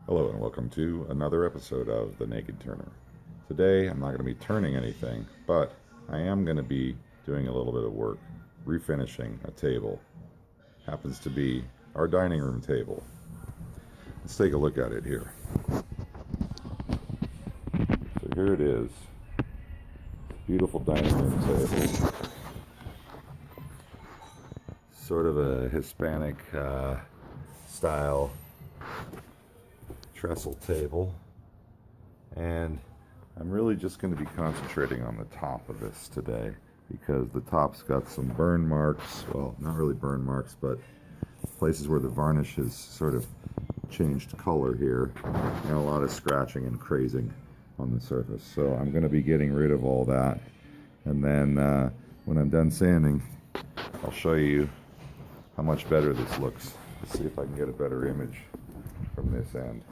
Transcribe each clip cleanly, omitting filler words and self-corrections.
Hello and welcome to another episode of The Naked Turner. Today I'm not going to be turning anything, but I am going to be doing a little bit of work refinishing a table. Happens to be our dining room table. Let's take a look at it here. So here it is. Beautiful dining room table. Sort of a Hispanic style trestle table, and I'm really just going to be concentrating on the top of this today because the top's got some burn marks. Well, not really burn marks, but places where the varnish has sort of changed color here, and a lot of scratching and crazing on the surface. So I'm going to be getting rid of all that, and then when I'm done sanding, I'll show you how much better this looks. Let's see if I can get a better image from this end.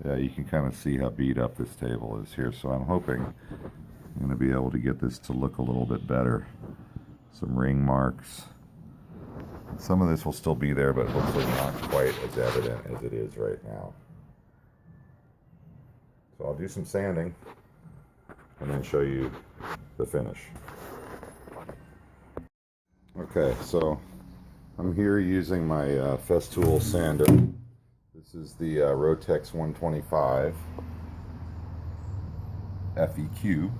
Yeah, you can kind of see how beat up this table is here, so I'm hoping I'm going to be able to get this to look a little bit better. Some ring marks. Some of this will still be there, but it looks like not quite as evident as it is right now. So I'll do some sanding and then show you the finish. Okay, so I'm here using my Festool sander. This is the Rotex 125 FEQ,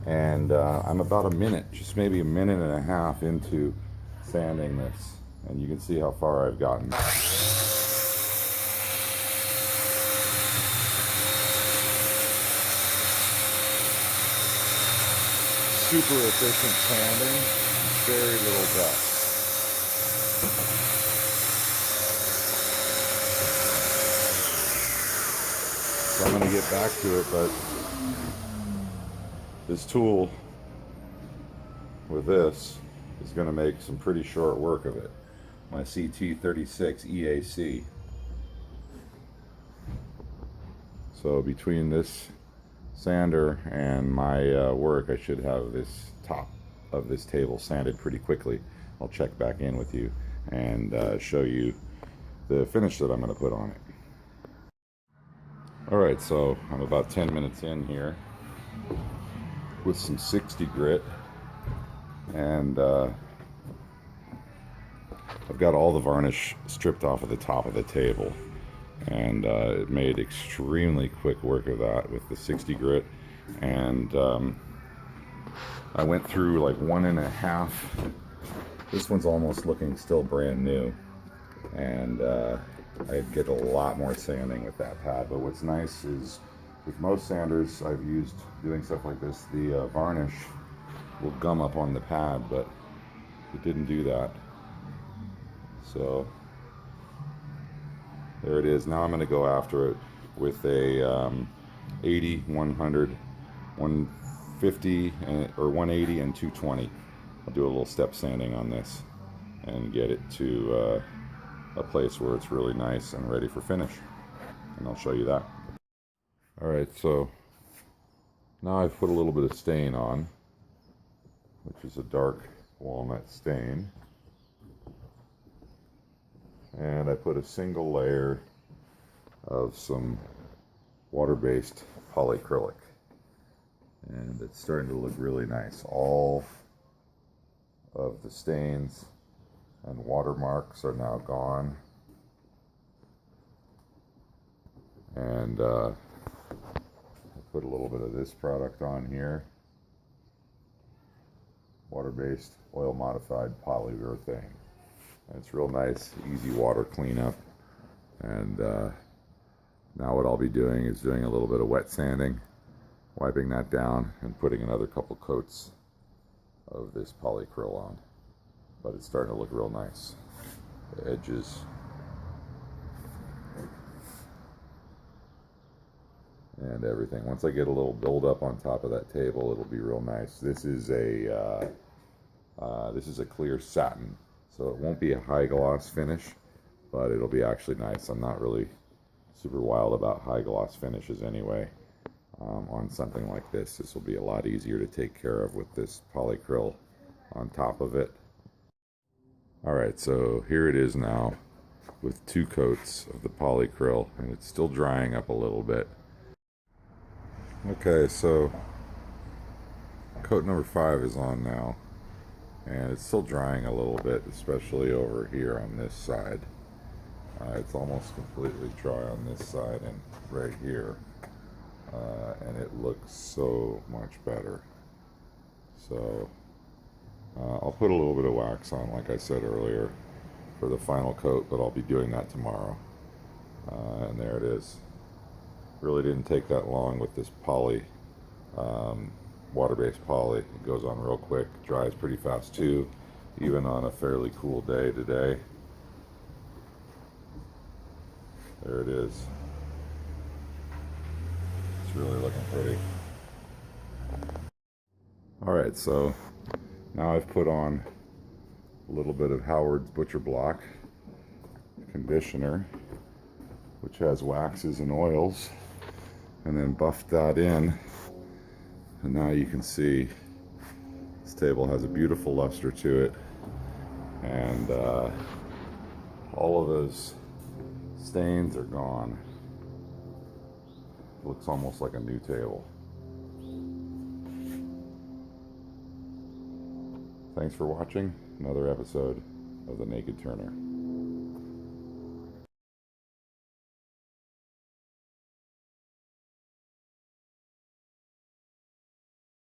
and I'm about a minute, just maybe a minute and a half into sanding this, and you can see how far I've gotten. Super efficient sanding, very little dust. So I'm going to get back to it, but this tool with this is going to make some pretty short work of it. My CT36 EAC. So between this sander and my work, I should have this top of this table sanded pretty quickly. I'll check back in with you and show you the finish that I'm going to put on it. Alright, so I'm about 10 minutes in here with some 60 grit, and I've got all the varnish stripped off of the top of the table, and it made extremely quick work of that with the 60 grit, and I went through like 1.5. This one's almost looking still brand new, and I'd get a lot more sanding with that pad. But what's nice is with most sanders I've used doing stuff like this, the varnish will gum up on the pad, but it didn't do that. So there it is. Now I'm going to go after it with a 80, 100, 150, or 180 and 220. I'll do a little step sanding on this and get it to a place where it's really nice and ready for finish, and I'll show you that. Alright, so now I've put a little bit of stain on, which is a dark walnut stain, and I put a single layer of some water-based polyacrylic, and it's starting to look really nice. All of the stains and watermarks are now gone, and I put a little bit of this product on here, water-based oil modified polyurethane, and it's real nice, easy water cleanup. And now what I'll be doing is doing a little bit of wet sanding, wiping that down, and putting another couple coats of this polyacryl on. But it's starting to look real nice. The edges. And everything. Once I get a little buildup on top of that table, it'll be real nice. This is a clear satin, so it won't be a high gloss finish, but it'll be actually nice. I'm not really super wild about high gloss finishes anyway. On something like this, this will be a lot easier to take care of with this polyacryl on top of it. Alright, so here it is now with 2 coats of the polycryl, and it's still drying up a little bit. Okay, so coat number 5 is on now, and it's still drying a little bit, especially over here on this side. It's almost completely dry on this side and right here, and it looks so much better. So I'll put a little bit of wax on, like I said earlier, for the final coat, but I'll be doing that tomorrow. And there it is. Really didn't take that long with this poly, water-based poly. It goes on real quick, dries pretty fast too, even on a fairly cool day today. There it is. It's really looking pretty. Alright, so now I've put on a little bit of Howard's Butcher Block conditioner, which has waxes and oils, and then buffed that in, and now you can see this table has a beautiful luster to it, and all of those stains are gone. It looks almost like a new table. Thanks for watching another episode of The Naked Turner.